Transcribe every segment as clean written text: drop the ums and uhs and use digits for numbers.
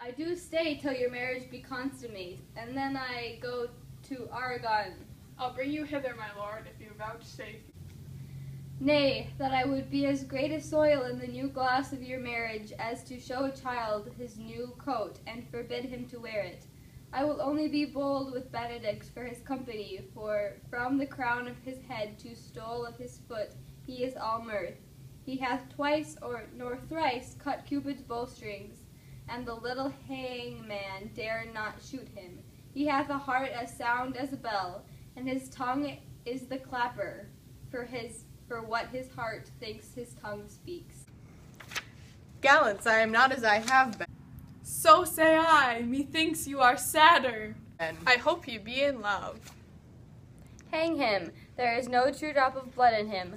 I do stay till your marriage be consummate, and then I go to Aragon. I'll bring you hither, my lord, if you vouchsafe. Nay, that I would be as great a soil in the new glass of your marriage as to show a child his new coat, and forbid him to wear it. I will only be bold with Benedict for his company, for from the crown of his head to stole of his foot he is all mirth. He hath twice nor thrice cut Cupid's bowstrings, and the little hangman dare not shoot him. He hath a heart as sound as a bell, and his tongue is the clapper, for what his heart thinks his tongue speaks. Gallants, I am not as I have been. So say I, methinks you are sadder. And I hope you be in love. Hang him, there is no true drop of blood in him,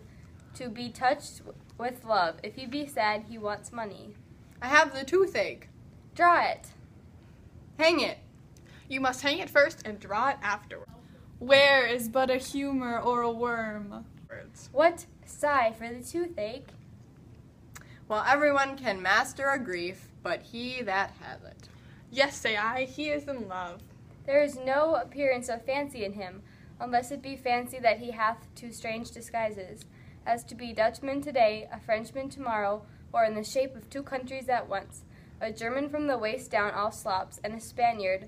to be touched with love. If he be sad, he wants money. I have the toothache. Draw it. Hang it. You must hang it first and draw it afterward. Where is but a humor or a worm? What? Sigh for the toothache? Well, everyone can master a grief, but he that hath it. Yes, say I, he is in love. There is no appearance of fancy in him, unless it be fancy that he hath two strange disguises, as to be Dutchman today, a Frenchman tomorrow, or in the shape of two countries at once, a German from the waist down all slops, and a Spaniard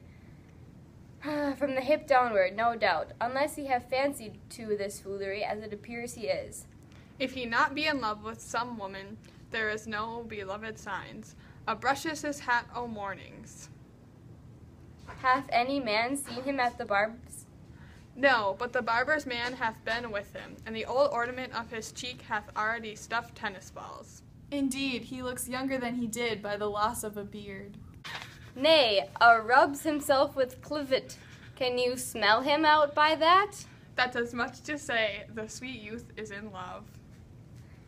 from the hip downward, no doubt, unless he have fancied to this foolery, as it appears he is. If he not be in love with some woman, there is no beloved signs. A brushes his hat o' mornings. Hath any man seen him at the barb's? No, but the barber's man hath been with him, and the old ornament of his cheek hath already stuffed tennis balls. Indeed, he looks younger than he did by the loss of a beard. Nay, rubs himself with clivet. Can you smell him out by that? That's as much to say the sweet youth is in love.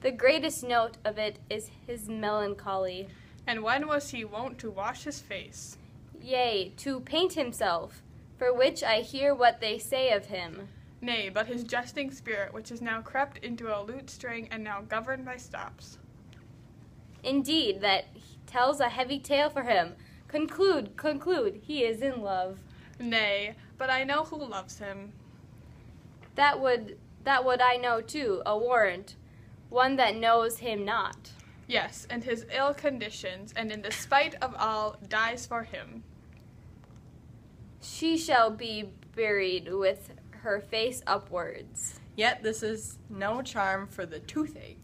The greatest note of it is his melancholy. And when was he wont to wash his face? Yea, to paint himself, for which I hear what they say of him. Nay, but his jesting spirit, which is now crept into a lute string and now governed by stops. Indeed, that tells a heavy tale for him. Conclude, he is in love. Nay, but I know who loves him. That would I know too, a warrant, one that knows him not. Yes, and his ill conditions, and in despite of all, dies for him. She shall be buried with her face upwards. Yet this is no charm for the toothache.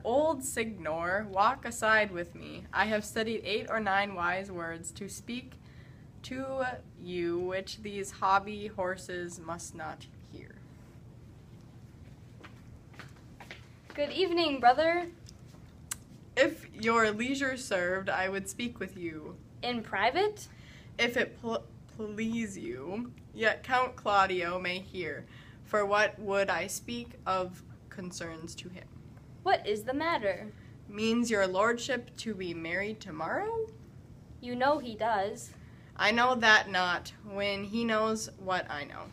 Old Signor, walk aside with me. I have studied 8 or 9 wise words to speak to you, which these hobby horses must not hear. Good evening, brother. If your leisure served, I would speak with you. In private? If it please you, yet Count Claudio may hear, for what would I speak of concerns to him? What is the matter? Means your lordship to be married tomorrow? You know he does. I know that not, when he knows what I know.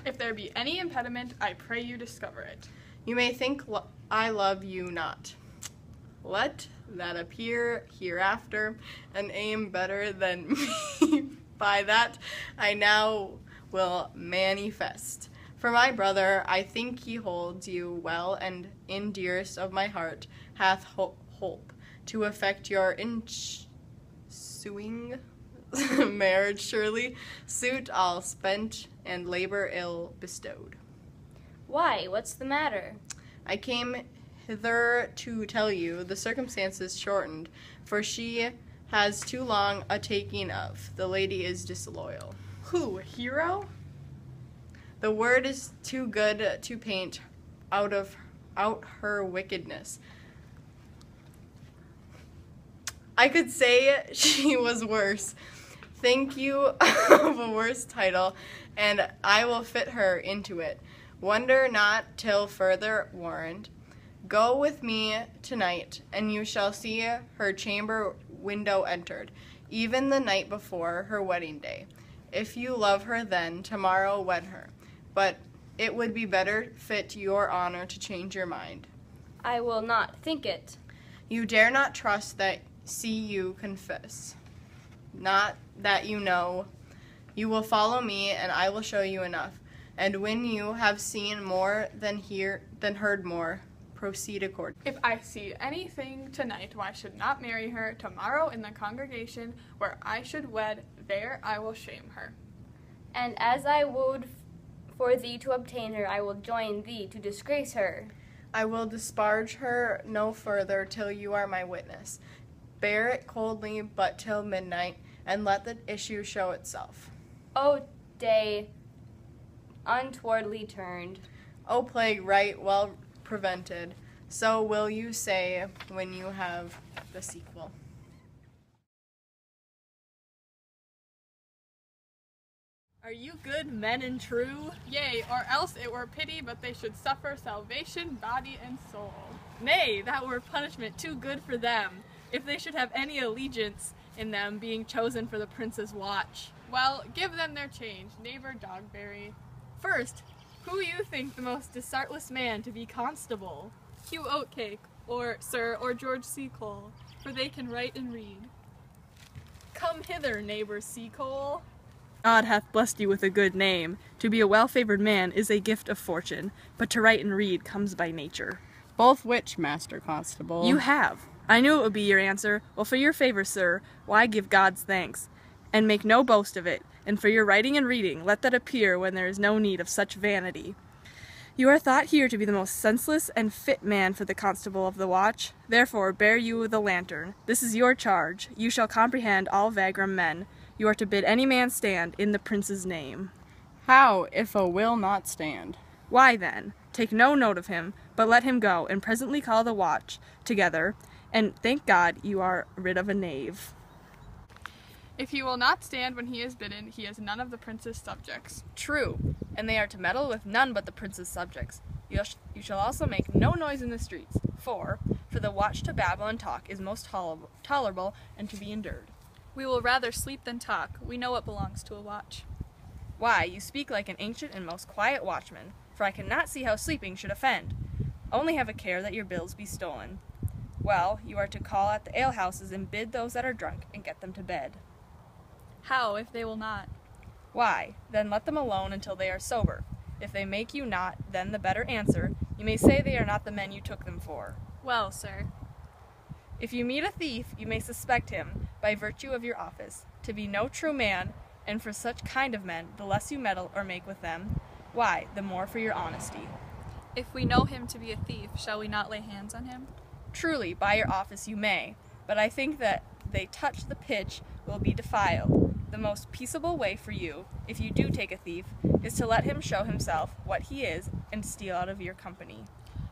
If there be any impediment, I pray you discover it. You may think I love you not. Let that appear hereafter, and aim better than me. By that I now will manifest. For my brother, I think he holds you well, and in dearest of my heart hath hope to effect your ensuing marriage surely, suit all spent and labor ill bestowed. Why, what's the matter? I came hither to tell you the circumstances shortened, for she has too long a taking of. The lady is disloyal. Who, Hero? The word is too good to paint out her wickedness. I could say she was worse. Think you of a worse title, and I will fit her into it. Wonder not till further warned. Go with me tonight, and you shall see her chamber window entered, even the night before her wedding day. If you love her then, tomorrow wed her. But it would be better fit your honor to change your mind. I will not think it. You dare not trust that see you confess. not that you know. You will follow me, and I will show you enough. And when you have seen more than heard more, proceed accordingly. If I see anything tonight why I should not marry her, tomorrow in the congregation where I should wed, there I will shame her. And as I wooed for thee to obtain her, I will join thee to disgrace her. I will disparage her no further till you are my witness. Bear it coldly but till midnight, and let the issue show itself. O day untowardly turned. O plague right well prevented. So will you say when you have the sequel. Are you good men and true? Yea, or else it were pity, but they should suffer salvation, body and soul. Nay, that were punishment too good for them, if they should have any allegiance in them being chosen for the prince's watch. Well, give them their change, neighbor Dogberry. First, who you think the most disartless man to be constable? Hugh Oatcake, or Sir, or George Seacole, for they can write and read. Come hither, neighbor Seacole. God hath blessed you with a good name. To be a well-favored man is a gift of fortune, but to write and read comes by nature. Both which, Master Constable? You have. I knew it would be your answer. Well, for your favor, sir, why give God's thanks? And make no boast of it. And for your writing and reading, let that appear when there is no need of such vanity. You are thought here to be the most senseless and fit man for the constable of the watch. Therefore, bear you the lantern. This is your charge. You shall comprehend all vagrom men. You are to bid any man stand in the prince's name. How if a will not stand? Why then, take no note of him, but let him go, and presently call the watch together, and thank God you are rid of a knave. If he will not stand when he is bidden, he is none of the prince's subjects. True, and they are to meddle with none but the prince's subjects. You shall also make no noise in the streets, for the watch to babble and talk is most tolerable and to be endured. We will rather sleep than talk. We know what belongs to a watch. Why, you speak like an ancient and most quiet watchman, for I cannot see how sleeping should offend. Only have a care that your bills be stolen. Well, you are to call at the alehouses and bid those that are drunk and get them to bed. How if they will not? Why, then let them alone until they are sober. If they make you not, then the better answer, you may say they are not the men you took them for. Well, sir. If you meet a thief, you may suspect him, by virtue of your office, to be no true man, and for such kind of men, the less you meddle or make with them, why, the more for your honesty. If we know him to be a thief, shall we not lay hands on him? Truly, by your office you may, but I think that they touch the pitch will be defiled. The most peaceable way for you, if you do take a thief, is to let him show himself what he is and steal out of your company.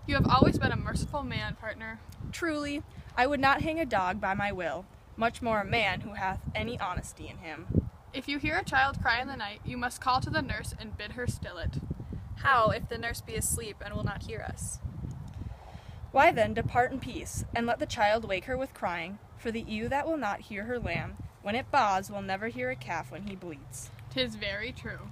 You have always been a merciful man, partner. Truly, I would not hang a dog by my will, much more a man who hath any honesty in him. If you hear a child cry in the night, you must call to the nurse and bid her still it. How if the nurse be asleep and will not hear us? Why then depart in peace, and let the child wake her with crying, for the ewe that will not hear her lamb, when it baws, will never hear a calf when he bleats. 'Tis very true.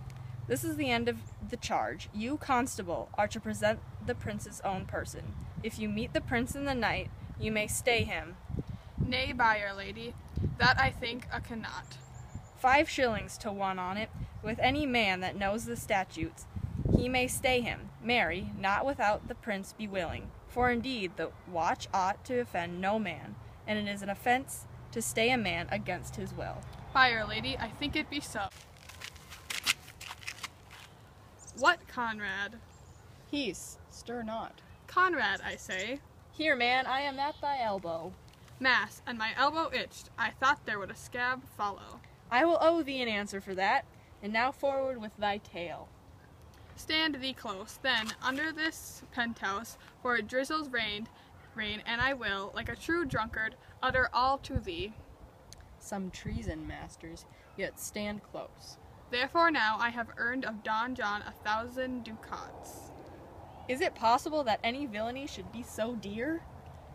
This is the end of the charge. You, constable, are to present the prince's own person. If you meet the prince in the night, you may stay him. Nay, byre, lady, that I think a cannot. 5 shillings to 1 on it, with any man that knows the statutes. He may stay him, marry, not without the prince be willing. For indeed the watch ought to offend no man, and it is an offence to stay a man against his will. Byre, lady, I think it be so. What, Conrad? Peace, stir not. Conrad, I say. Here, man, I am at thy elbow. Mass, and my elbow itched. I thought there would a scab follow. I will owe thee an answer for that, and now forward with thy tale. Stand thee close, then, under this penthouse, for it drizzles rain, and I will, like a true drunkard, utter all to thee. Some treason, masters, yet stand close. Therefore now I have earned of Don John 1,000 ducats. Is it possible that any villainy should be so dear?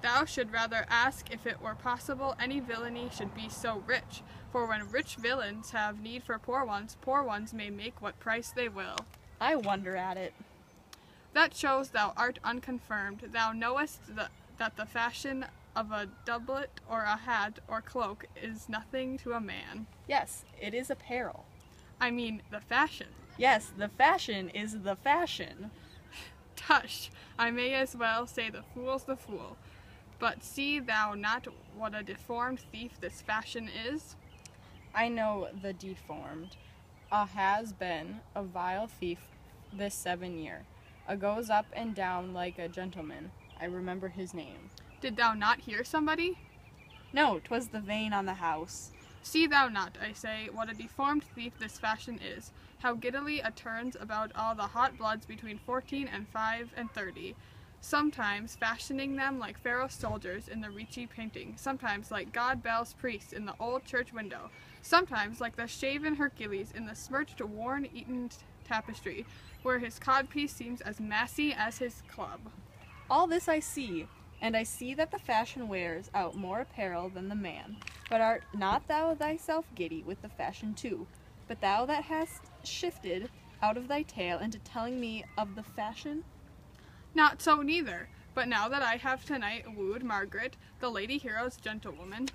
Thou should rather ask if it were possible any villainy should be so rich, for when rich villains have need for poor ones may make what price they will. I wonder at it. That shows thou art unconfirmed. Thou knowest that the fashion of a doublet or a hat or cloak is nothing to a man. Yes, it is apparel. I mean the fashion. Yes, the fashion is the fashion. Tush, I may as well say the fool's the fool. But see thou not what a deformed thief this fashion is? I know the deformed. A has been a vile thief this 7 year. A goes up and down like a gentleman. I remember his name. Did thou not hear somebody? No, 'twas the vane on the house. See thou not, I say, what a deformed thief this fashion is, how giddily a turns about all the hot bloods between 14 and 5 and 30, sometimes fashioning them like Pharaoh's soldiers in the Ricci painting, sometimes like God Bel's priests in the old church window, sometimes like the shaven Hercules in the smirched, worm-eaten tapestry, where his codpiece seems as massy as his club. All this I see, and I see that the fashion wears out more apparel than the man. But art not thou thyself giddy with the fashion too, but thou that hast shifted out of thy tale into telling me of the fashion? Not so neither, but now that I have tonight wooed Margaret, the Lady Hero's gentlewoman,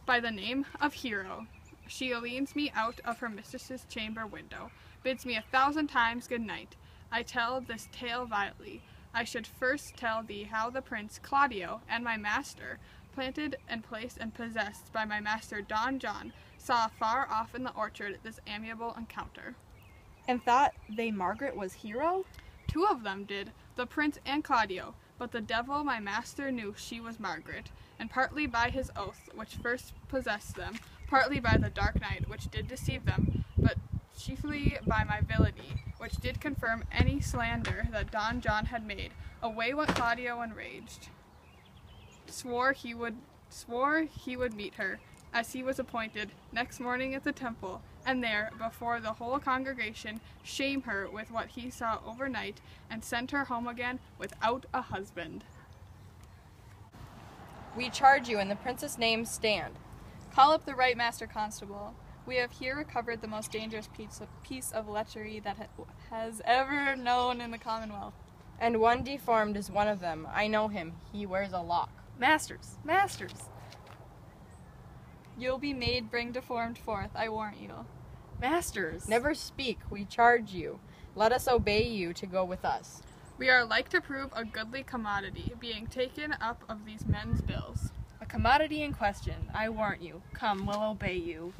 by the name of Hero, she leads me out of her mistress's chamber window, bids me 1,000 times good night. I tell this tale vilely. I should first tell thee how the Prince Claudio and my master, planted and placed and possessed by my master Don John, saw far off in the orchard this amiable encounter. And thought they Margaret was Hero? 2 of them did, the Prince and Claudio, but the devil my master knew she was Margaret, and partly by his oath which first possessed them, partly by the dark night which did deceive them, but chiefly by my villainy, which did confirm any slander that Don John had made. Away went Claudio enraged, swore he would meet her, as he was appointed, next morning at the temple, and there, before the whole congregation, shame her with what he saw overnight, and send her home again without a husband. We charge you in the prince's name, stand. Call up the right master constable. We have here recovered the most dangerous piece of lechery that has ever known in the Commonwealth. And one deformed is one of them. I know him. He wears a lock. Masters, masters! You'll be made bring deformed forth, I warrant you. Masters! Never speak, we charge you. Let us obey you to go with us. We are like to prove a goodly commodity, being taken up of these men's bills. A commodity in question, I warrant you. Come, we'll obey you.